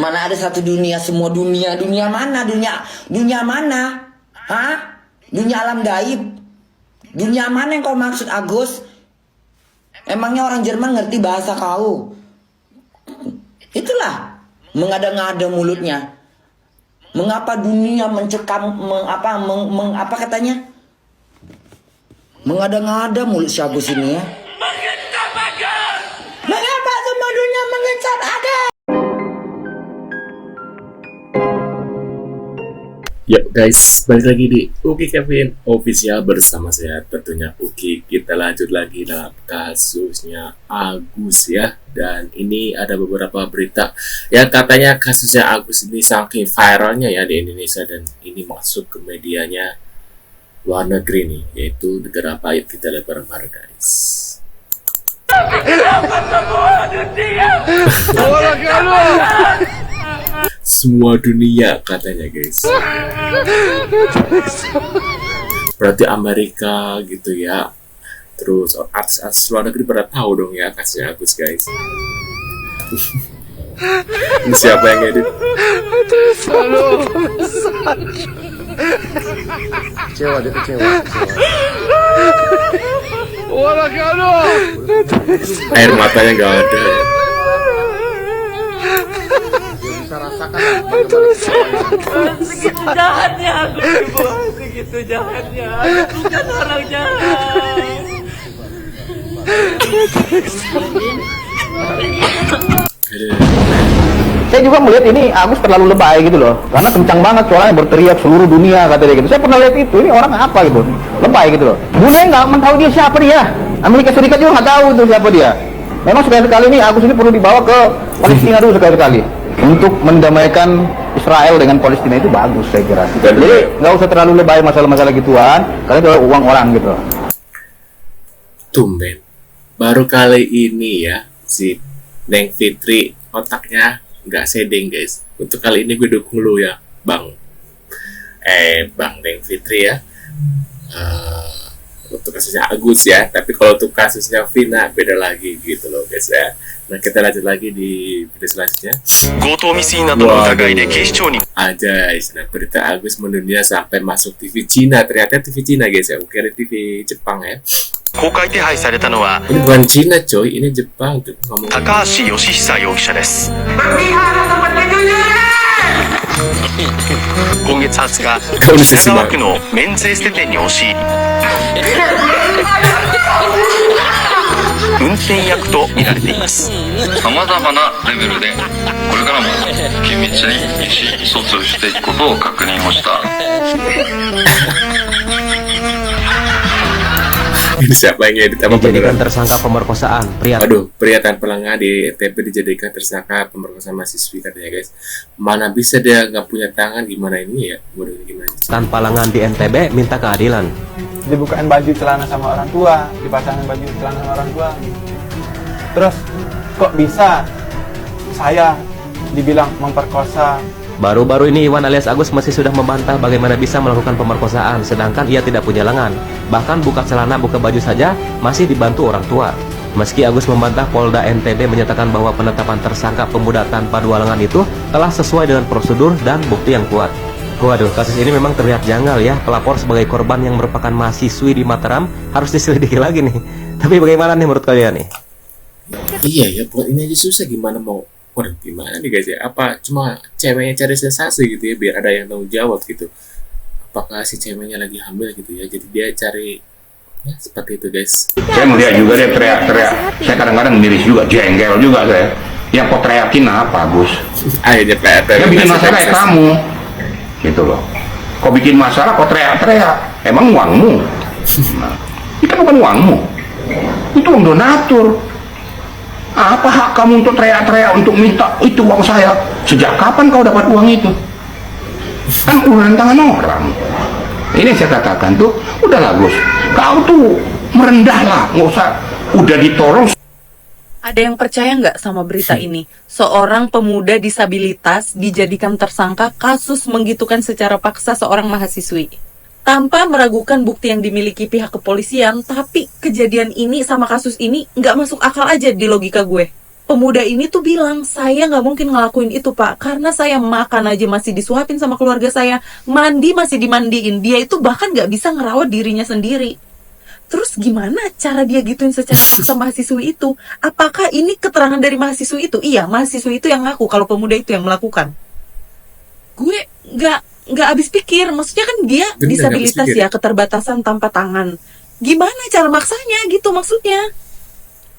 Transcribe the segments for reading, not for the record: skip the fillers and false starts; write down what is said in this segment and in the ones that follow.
Mana ada satu dunia, semua dunia. Dunia mana? Dunia mana? Hah? Dunia alam gaib. Dunia mana yang kau maksud, Agus? Emangnya orang Jerman ngerti bahasa kau? Itulah mengada-ngada mulutnya. Mengapa dunia mencekam apa katanya? Mengada-ngada mulut si Agus ini ya. Mengapa semua dunia mengecat Agus? Yuk guys, balik lagi di Uki Kevin Official bersama saya tentunya Uki. Kita lanjut lagi dalam kasusnya Agus ya. Dan ini ada beberapa berita yang katanya kasusnya Agus ini saking viralnya ya di Indonesia, dan ini masuk ke medianya luar negeri nih, yaitu negara apa. Yuk kita lihat bareng-bareng guys. Semua dunia katanya guys. Berarti Amerika gitu ya. Terus artis-artis luar negeri pada tahu dong ya kasusnya Agus guys. Ini siapa yang edit? Kecewa, dia kecewa. Air matanya nggak ada ya. Bisa rasakan bagaimana Segitu jahatnya aku, Ibu. Segitu jahatnya. Aku bukan orang jahat. Saya juga melihat ini Agus terlalu lebay gitu loh, karena kencang banget suaranya, berteriak seluruh dunia katanya gitu. Saya pernah lihat itu, ini orang apa gitu, lebay gitu loh. Dunia nggak tahu dia siapa dia, Amerika Serikat juga nggak tahu itu siapa dia. Memang sekali-sekali ini Agus ini perlu dibawa ke Palestina dulu sekali-kali untuk mendamaikan Israel dengan Palestina, itu bagus saya kira. Jadi nggak usah terlalu lebay masalah-masalah gituan, karena itu uang orang gitu. Tumben, baru kali ini ya si Neng Fitri otaknya nggak sedeng guys. Untuk kali ini gue dukung lu ya Bang Neng Fitri ya. Untuk kasusnya Agus ya, tapi kalau untuk kasusnya Vina beda lagi gitu loh guys ya. Nah kita lanjut lagi di video selanjutnya. Aja, nah berita Agus mendunia sampai masuk TV Cina. Ternyata TV Cina guys ya, bukan TV Jepang ya. Ini bukan Cina coy, ini Jepang tuh ngomong. Takahashi Yoshihisa 容疑者です。今月20日、品川区のメンズエステ店に押し入り、運転役と見られています。さまざまなレベルでこれからも緊密に意思疎通していくことを確認をした。Ini siapa yang edit apa dijadikan beneran? tersangka pemerkosaan pria. Aduh, pria tanpa lengan di NTB dijadikan tersangka pemerkosaan mahasiswi katanya guys. Mana bisa dia nggak punya tangan, gimana ini ya? Gimana? Tanpa lengan di NTB minta keadilan. Dibukain baju celana sama orang tua, dipasangin baju celana sama orang tua. Terus kok bisa saya dibilang memperkosa? Baru-baru ini Iwan alias Agus masih sudah membantah bagaimana bisa melakukan pemerkosaan, sedangkan ia tidak punya lengan. Bahkan buka celana, buka baju saja masih dibantu orang tua. Meski Agus membantah, Polda NTB menyatakan bahwa penetapan tersangka pemuda tanpa dua lengan itu telah sesuai dengan prosedur dan bukti yang kuat. Waduh, kasus ini memang terlihat janggal ya. Pelapor sebagai korban yang merupakan mahasiswi di Mataram harus diselidiki lagi nih. Tapi bagaimana nih menurut kalian nih? Iya ya, buat ini aja susah, gimana mau? Waduh, gimana nih guys ya? Apa cuma ceweknya cari sensasi gitu ya, biar ada yang tanggung jawab gitu? Apakah si ceweknya lagi hamil gitu ya? Jadi dia cari ya seperti itu guys. Saya melihat juga dia teriak-teriak, saya kadang-kadang miris juga, jengkel juga saya. Yang kau teriakin apa Gus? Akhirnya PR Yang bikin masalah ya kamu, gitu loh. Kau bikin masalah, kau teriak-teriak, emang uangmu? Nah, itu kan bukan uangmu, itu uang donatur. Apa hak kamu untuk teriak-teriak untuk minta itu uang saya? Sejak kapan kau dapat uang itu? Kan urusan tangan orang. Ini saya katakan tuh, udahlah Gus, kau tuh merendahlah, nggak usah, udah ditolong. Ada yang percaya nggak sama berita ini? Seorang pemuda disabilitas dijadikan tersangka kasus menggitukan secara paksa seorang mahasiswi. Tanpa meragukan bukti yang dimiliki pihak kepolisian, tapi kejadian ini sama kasus ini nggak masuk akal aja di logika gue. Pemuda ini tuh bilang, saya nggak mungkin ngelakuin itu Pak, karena saya makan aja masih disuapin sama keluarga saya, mandi masih dimandiin, dia itu bahkan nggak bisa ngerawat dirinya sendiri. Terus gimana cara dia gituin secara paksa mahasiswi itu? Apakah ini keterangan dari mahasiswi itu? Iya, mahasiswi itu yang ngaku kalau pemuda itu yang melakukan. Gue nggak habis pikir, maksudnya kan dia Bener, disabilitas nggak habis pikir. ya, keterbatasan tanpa tangan. Gimana cara maksanya gitu maksudnya?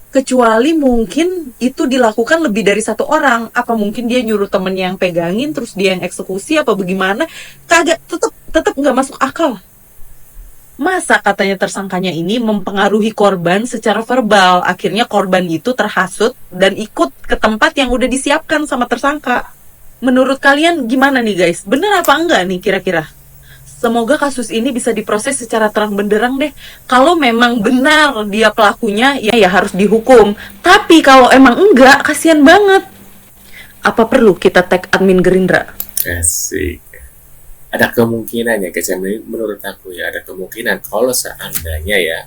Kecuali mungkin itu dilakukan lebih dari satu orang. Apa mungkin dia nyuruh temennya yang pegangin, terus dia yang eksekusi, apa bagaimana? Kagak, tetep nggak masuk akal. Masa katanya tersangkanya ini mempengaruhi korban secara verbal. Akhirnya korban itu terhasut dan ikut ke tempat yang udah disiapkan sama tersangka. Menurut kalian gimana nih guys? Bener apa enggak nih kira-kira? Semoga kasus ini bisa diproses secara terang benderang deh. Kalau memang benar dia pelakunya, ya harus dihukum. Tapi kalau emang enggak, kasihan banget. Apa perlu kita tag admin Gerindra? Asik. Ada kemungkinan ya, guys, menurut aku ya, ada kemungkinan kalau seandainya ya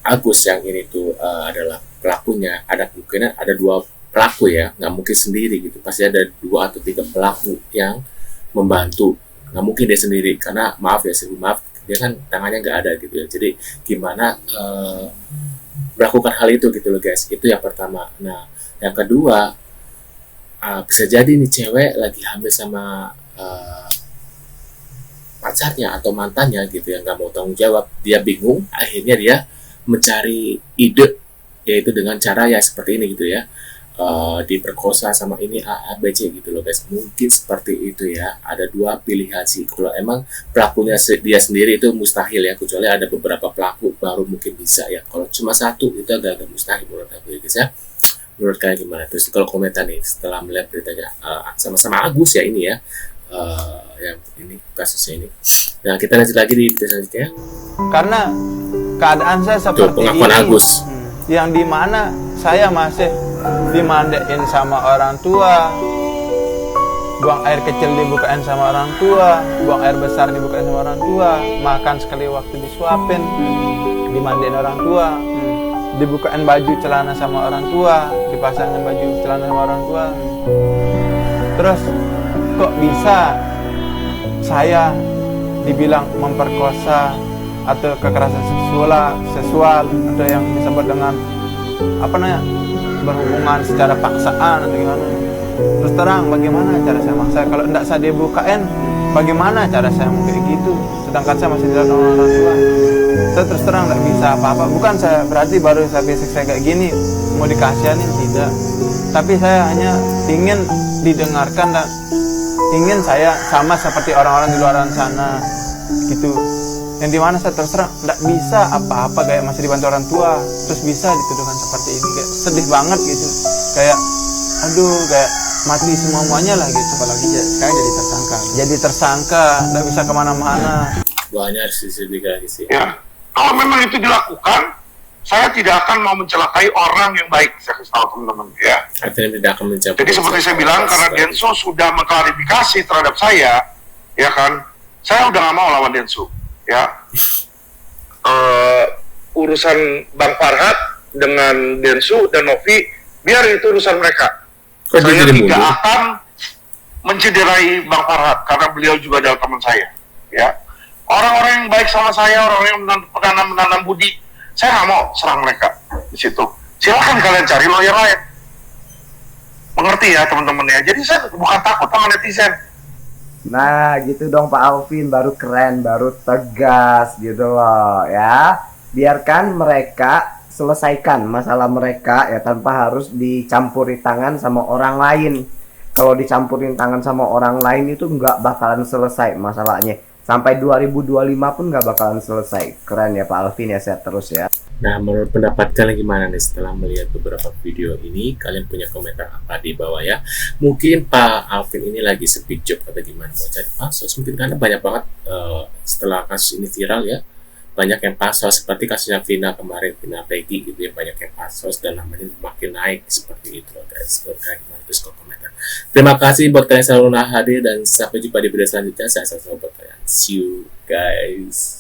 Agus yang ini tuh adalah pelakunya, ada kemungkinan ada dua pelaku ya, nggak mungkin sendiri gitu, pasti ada 2 atau 3 pelaku yang membantu, nggak mungkin dia sendiri, karena maaf dia kan tangannya nggak ada gitu ya, jadi gimana melakukan hal itu gitu loh guys, itu yang pertama. Nah yang kedua, bisa jadi nih cewek lagi hamil sama pacarnya atau mantannya gitu ya, nggak mau tanggung jawab, dia bingung, akhirnya dia mencari ide, yaitu dengan cara ya seperti ini gitu ya, diperkosa sama ini A, B, C gitu loh guys. Mungkin seperti itu ya, ada 2 pilihan sih. Kalau emang pelakunya dia sendiri itu mustahil ya, kecuali ada beberapa pelaku baru mungkin bisa ya. Kalau cuma satu itu agak mustahil menurut aku ya guys ya. Menurut kalian gimana? Terus kalau komentar nih setelah melihat beritanya sama-sama Agus ya ini ya, yang ini kasusnya ini. Nah kita lanjut lagi di video selanjutnya. Karena keadaan saya Tuh seperti pengakuan ini, Agus. yang dimana saya masih dimandiin sama orang tua, buang air kecil dibukain sama orang tua, buang air besar dibukain sama orang tua, makan sekali waktu disuapin, dimandiin orang tua, dibukain baju celana sama orang tua, dipasangin baju celana sama orang tua. Terus kok bisa saya dibilang memperkosa atau kekerasan seksual atau yang disebut dengan apa namanya, berhubungan secara paksaan atau gimana? Terus terang, bagaimana cara saya maksa? Kalau tidak saya dibukain, bagaimana cara saya mau kayak gitu? Sedangkan saya masih tidak orang tua. Saya terus terang tidak bisa apa-apa. Bukan saya berarti baru saya basic saya kayak gini mau dikasihanin, tidak. Tapi saya hanya ingin didengarkan dan ingin saya sama seperti orang-orang di luar sana gitu. Yang dimana saya terus terang tidak bisa apa-apa, kayak masih dibantu orang tua, terus bisa dituduhkan seperti ini, kayak sedih banget gitu, kayak aduh, kayak mati semuanya lah gitu. Apalagi sekarang jadi tersangka tidak bisa kemana-mana. Banyak harus diselidiki lagi sih. Ya, kalau memang itu dilakukan, saya tidak akan mau mencelakai orang yang baik. Saya kasih tahu teman-teman ya. Artinya tidak akan mencapai. Jadi seperti saya bilang, karena Densu sudah mengklarifikasi terhadap saya, ya kan, saya udah nggak mau lawan Densu. Ya, urusan Bang Farhat dengan Densu dan Novi, biar itu urusan mereka. Kok Saya jadi tidak mundur? akan mencederai Bang Farhat karena beliau juga adalah teman saya. Ya, orang-orang yang baik sama saya, orang-orang yang menanam budi, saya nggak mau serang mereka di situ. Silakan kalian cari lawyer lain. Mengerti ya teman-teman ya. Jadi saya bukan takut sama netizen. Nah gitu dong Pak Alvin, baru keren, baru tegas gitu loh ya. Biarkan mereka selesaikan masalah mereka ya, tanpa harus dicampuri tangan sama orang lain. Kalau dicampurin tangan sama orang lain itu nggak bakalan selesai masalahnya. Sampai 2025 pun nggak bakalan selesai. Keren ya Pak Alvin ya, sehat terus ya. Nah, menurut pendapat kalian gimana nih setelah melihat beberapa video ini? Kalian punya komentar apa di bawah ya? Mungkin Pak Alvin ini lagi speed job atau gimana, mau cari pansos mungkin, karena banyak banget setelah kasus ini viral ya, banyak yang pansos, seperti kasusnya Vina kemarin, Vina Peggy gitu ya, banyak yang pansos dan namanya makin naik seperti itu loh guys. Menurut kalian gimana? Terus komentar. Terima kasih buat kalian selalu hadir dan sampai jumpa di video selanjutnya. Saya selalu buat kalian. See you guys.